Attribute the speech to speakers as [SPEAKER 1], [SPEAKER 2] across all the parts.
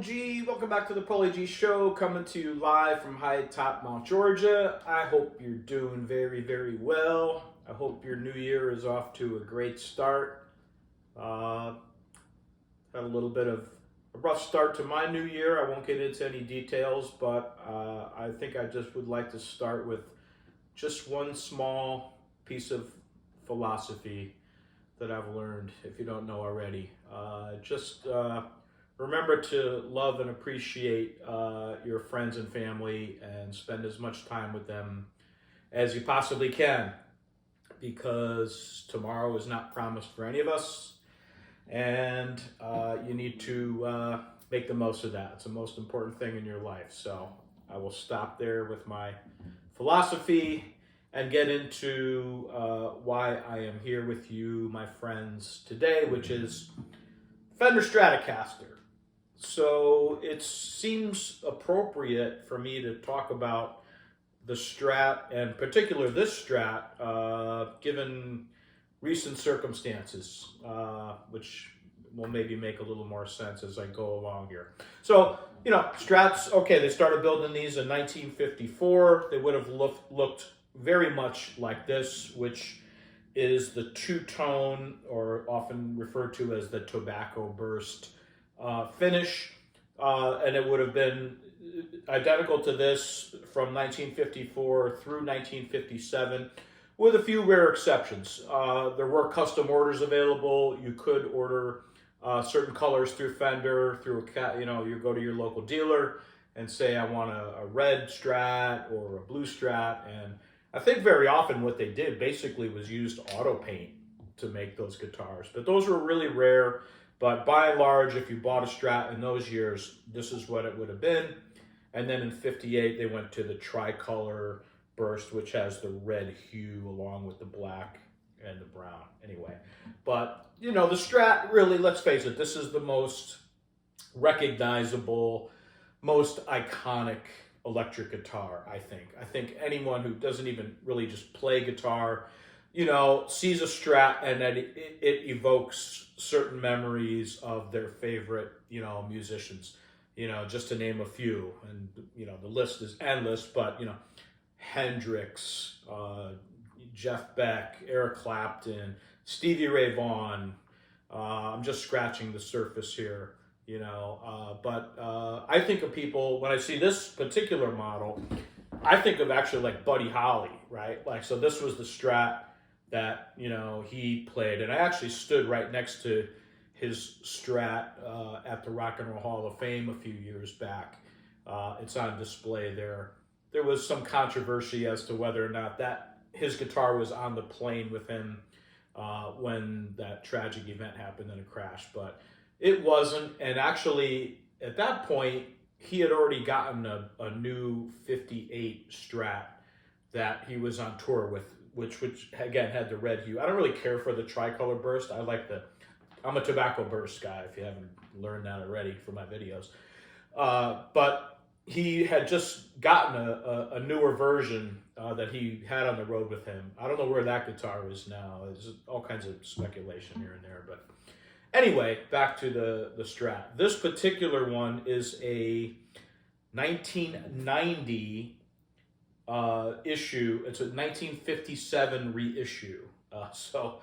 [SPEAKER 1] Paulie G. Welcome back to the Paulie G Show, coming to you live from high top Mount Georgia. I hope you're doing very, very well. I hope your new year is off to a great start. Had a little bit of a rough start to my new year. I won't get into any details, but I think I just would like to start with just one small piece of philosophy that I've learned, if you don't know already. Remember to love and appreciate your friends and family and spend as much time with them as you possibly can, because tomorrow is not promised for any of us, and you need to make the most of that. It's the most important thing in your life. So I will stop there with my philosophy and get into why I am here with you, my friends, today, which is Fender Stratocaster. So it seems appropriate for me to talk about the Strat, and particular this Strat, given recent circumstances, which will maybe make a little more sense as I go along here. So, Strats, okay, they started building these in 1954. They would have looked very much like this, which is the two-tone, or often referred to as the tobacco burst finish, and it would have been identical to this from 1954 through 1957, with a few rare exceptions. There were custom orders available. You could order certain colors through Fender, through you go to your local dealer and say, I want a red Strat or a blue Strat, and I think very often what they did basically was used auto paint to make those guitars, but those were really rare. But by and large, if you bought a Strat in those years, this is what it would have been. And then in 58, they went to the tricolor burst, which has the red hue along with the black and the brown. Anyway, but the Strat, really, let's face it, this is the most recognizable, most iconic electric guitar, I think. I think anyone who doesn't even really just play guitar, sees a Strat and that it evokes certain memories of their favorite, musicians, just to name a few. And, the list is endless, but, Hendrix, Jeff Beck, Eric Clapton, Stevie Ray Vaughan. I'm just scratching the surface here, but I think of people, when I see this particular model, I think of actually like Buddy Holly, right? Like, so this was the Strat that, he played. And I actually stood right next to his Strat at the Rock and Roll Hall of Fame a few years back. It's on display there. There was some controversy as to whether or not that his guitar was on the plane with him when that tragic event happened in a crash, but it wasn't. And actually, at that point, he had already gotten a new 58 Strat that he was on tour with, which again had the red hue. I don't really care for the tricolor burst. I'm a tobacco burst guy, if you haven't learned that already from my videos. But he had just gotten a newer version that he had on the road with him. I don't know where that guitar is now. There's all kinds of speculation here and there. But anyway, back to the Strat. This particular one is a 1990 issue. It's a 1957 reissue. So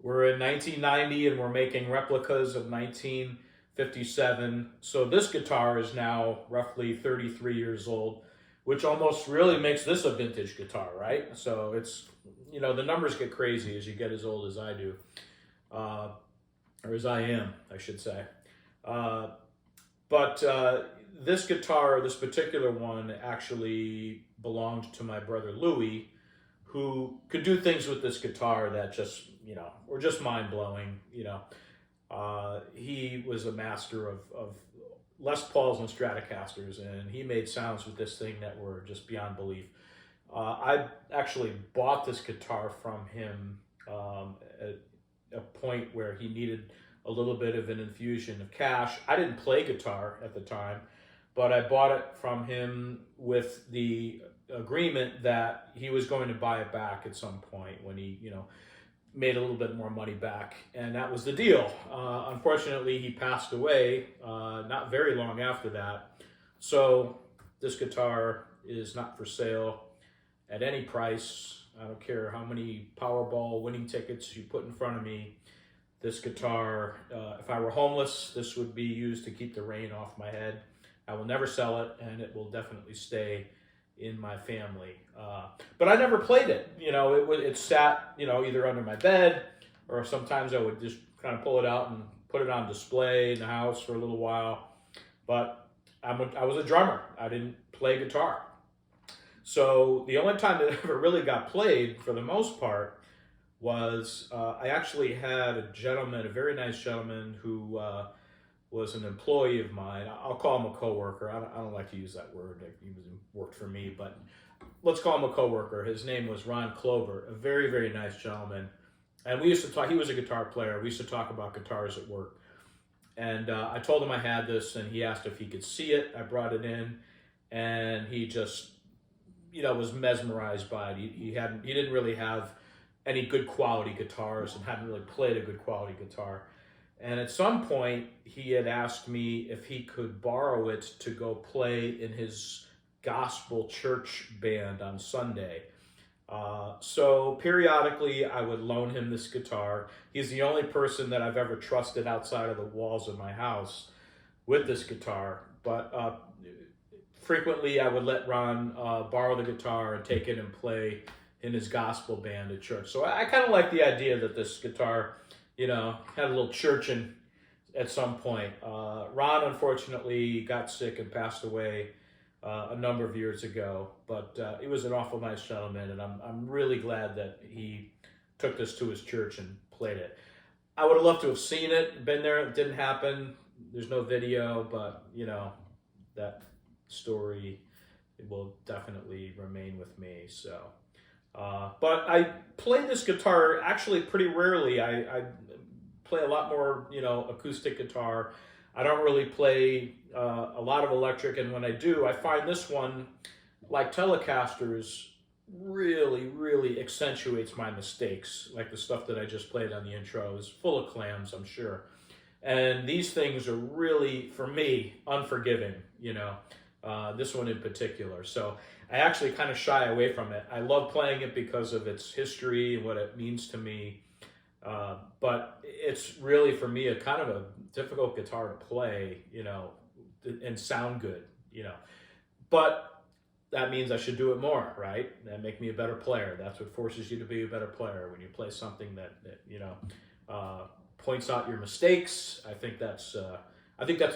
[SPEAKER 1] we're in 1990 and we're making replicas of 1957. So this guitar is now roughly 33 years old, which almost really makes this a vintage guitar, right? So it's, the numbers get crazy as you get as old as I do, or as I am, I should say. But this guitar, this particular one, actually belonged to my brother Louis, who could do things with this guitar that just, were just mind-blowing. He was a master of Les Pauls and Stratocasters, and he made sounds with this thing that were just beyond belief. I actually bought this guitar from him at a point where he needed a little bit of an infusion of cash. I didn't play guitar at the time, but I bought it from him with the agreement that he was going to buy it back at some point when he, made a little bit more money back, and that was the deal. Unfortunately, he passed away not very long after that. So this guitar is not for sale at any price. I don't care how many Powerball winning tickets you put in front of me. This guitar, if I were homeless, this would be used to keep the rain off my head. I will never sell it, and it will definitely stay in my family. But I never played it. It sat, either under my bed, or sometimes I would just kind of pull it out and put it on display in the house for a little while. But I was a drummer. I didn't play guitar. So the only time that it ever really got played, for the most part, was I actually had a gentleman, a very nice gentleman, who was an employee of mine. I'll call him a coworker. I don't like to use that word. He worked for me, but let's call him a coworker. His name was Ron Klober, a very, very nice gentleman. And we used to talk. He was a guitar player. We used to talk about guitars at work. And I told him I had this, and he asked if he could see it. I brought it in, and he just, was mesmerized by it. He didn't really have any good quality guitars and hadn't really played a good quality guitar. And at some point, he had asked me if he could borrow it to go play in his gospel church band on Sunday. So periodically, I would loan him this guitar. He's the only person that I've ever trusted outside of the walls of my house with this guitar. But frequently, I would let Ron borrow the guitar and take it and play in his gospel band at church. So I kind of like the idea that this guitar, had a little church at some point. Ron, unfortunately, got sick and passed away a number of years ago, but he was an awful nice gentleman, and I'm really glad that he took this to his church and played it. I would have loved to have seen it, been there. It didn't happen. There's no video, but that story will definitely remain with me. So, but I play this guitar actually pretty rarely. I play a lot more, acoustic guitar. I don't really play a lot of electric, and when I do, I find this one, like Telecasters, really, really accentuates my mistakes. Like the stuff that I just played on the intro is full of clams, I'm sure. And these things are really, for me, unforgiving, this one in particular. So I actually kind of shy away from it. I love playing it because of its history and what it means to me. But it's really, for me, a kind of a difficult guitar to play, and sound good, But that means I should do it more, right? That make me a better player. That's what forces you to be a better player, when you play something that points out your mistakes. I think that's a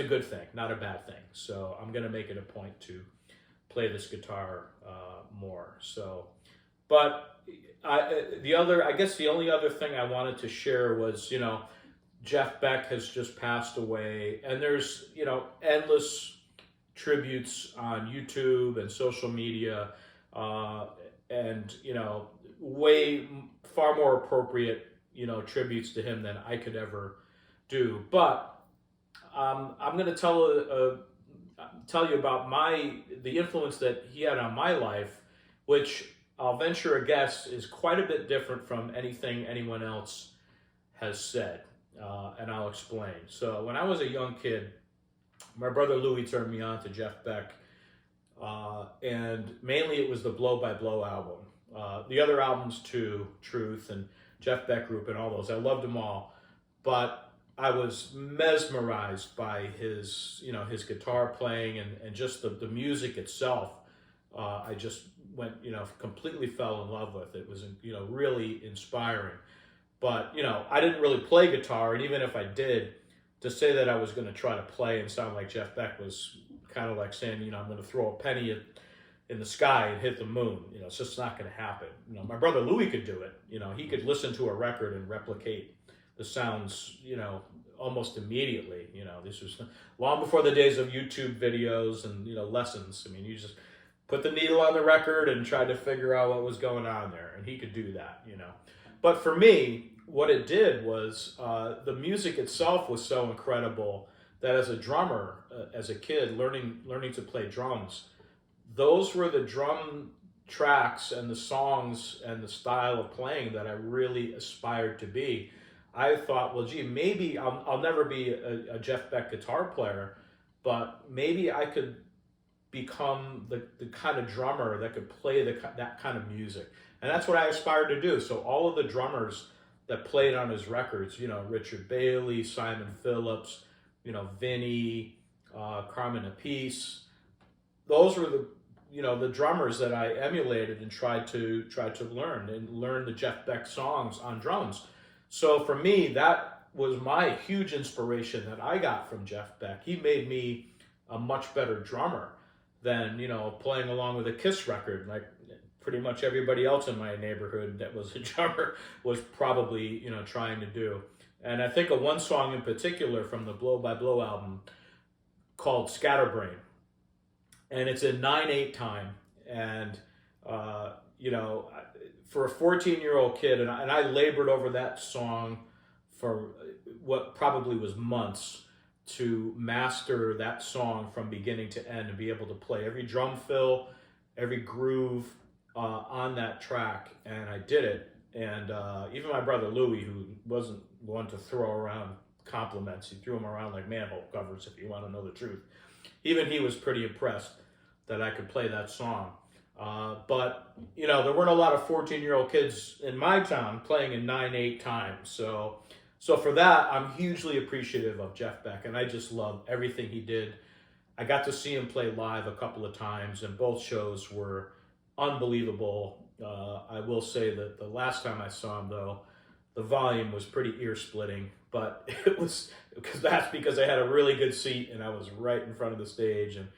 [SPEAKER 1] good thing, not a bad thing. So I'm going to make it a point to play this guitar more. So, but the only other thing I wanted to share was, Jeff Beck has just passed away, and there's, endless tributes on YouTube and social media, and, far more appropriate, tributes to him than I could ever do. But I'm going to tell you about the influence that he had on my life, which I'll venture a guess is quite a bit different from anything anyone else has said, and I'll explain. So when I was a young kid, my brother Louie turned me on to Jeff Beck, and mainly it was the Blow by Blow album. The other albums too, Truth and Jeff Beck Group and all those, I loved them all, but I was mesmerized by his guitar playing and just the music itself. I just went, completely fell in love with it. It was, really inspiring. But, I didn't really play guitar, and even if I did, to say that I was going to try to play and sound like Jeff Beck was kind of like saying, I'm going to throw a penny in the sky and hit the moon. It's just not going to happen. My brother Louie could do it. He could listen to a record and replicate the sounds, almost immediately. This was long before the days of YouTube videos and, lessons. You just put the needle on the record and tried to figure out what was going on there, and he could do that, But for me, what it did was the music itself was so incredible that as a drummer, as a kid, learning to play drums, those were the drum tracks and the songs and the style of playing that I really aspired to be. I thought, well, gee, maybe I'll never be a Jeff Beck guitar player, but maybe I could become the kind of drummer that could play that kind of music. And that's what I aspired to do. So all of the drummers that played on his records, you know, Richard Bailey, Simon Phillips, you know, Vinny, Carmen Appice, those were the drummers that I emulated and tried to learn the Jeff Beck songs on drums. So for me, that was my huge inspiration that I got from Jeff Beck. He made me a much better drummer than, you know, playing along with a Kiss record. Like pretty much everybody else in my neighborhood that was a drummer was probably, you know, trying to do. And I think of one song in particular from the Blow by Blow album called Scatterbrain. And it's in 9/8 time. And, you know, for a 14-year-old kid, and I labored over that song for what probably was months to master that song from beginning to end and be able to play every drum fill, every groove on that track. And I did it. And even my brother Louie, who wasn't one to throw around compliments, he threw them around like manhole covers, if you want to know the truth. Even he was pretty impressed that I could play that song. But, you know, there weren't a lot of 14-year-old kids in my town playing in 9/8 time. So for that, I'm hugely appreciative of Jeff Beck, and I just love everything he did. I got to see him play live a couple of times, and both shows were unbelievable. I will say that the last time I saw him, though, the volume was pretty ear-splitting, but it was because I had a really good seat, and I was right in front of the stage, and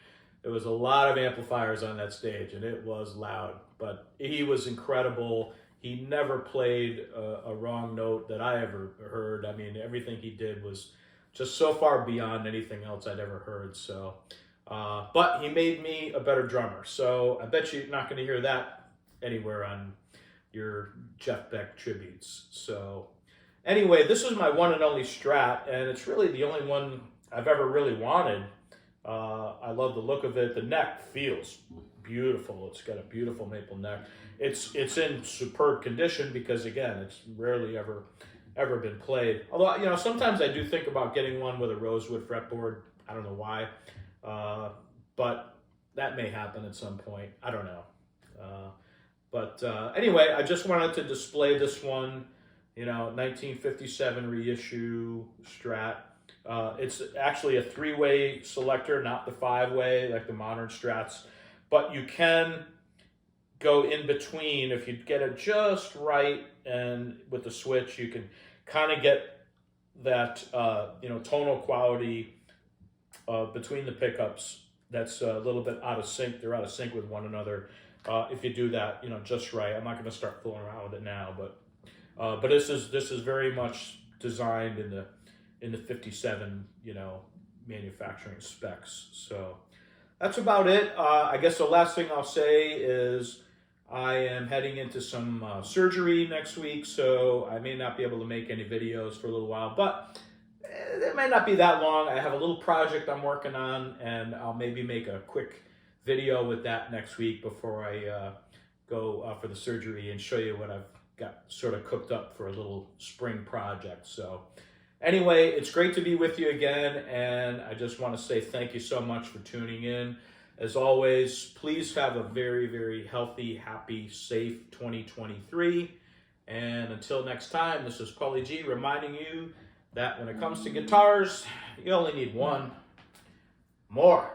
[SPEAKER 1] there was a lot of amplifiers on that stage, and it was loud, but he was incredible. He never played a wrong note that I ever heard. I mean, everything he did was just so far beyond anything else I'd ever heard. So, but he made me a better drummer. So I bet you're not going to hear that anywhere on your Jeff Beck tributes. So anyway, this is my one and only Strat, and it's really the only one I've ever really wanted. I love the look of it. The neck feels beautiful. It's got a beautiful maple neck. It's in superb condition because, again, it's rarely ever been played. Although, you know, sometimes I do think about getting one with a rosewood fretboard. I don't know why, but that may happen at some point. I don't know. But anyway, I just wanted to display this one, you know, 1957 reissue Strat. It's actually a 3-way selector, not the 5-way like the modern Strats, but you can go in between if you get it just right, and with the switch you can kind of get that you know, tonal quality between the pickups that's a little bit out of sync. They're out of sync with one another. If you do that, you know, just right. I'm not going to start fooling around with it now, but this is very much designed in the 57, you know, manufacturing specs. So that's about it. I guess the last thing I'll say is I am heading into some surgery next week, so I may not be able to make any videos for a little while, but it may not be that long. I have a little project I'm working on, and I'll maybe make a quick video with that next week before I go for the surgery and show you what I've got sort of cooked up for a little spring project. So anyway, it's great to be with you again, and I just want to say thank you so much for tuning in. As always, please have a very, very healthy, happy, safe 2023. And until next time, this is Paulie G reminding you that when it comes to guitars, you only need one more.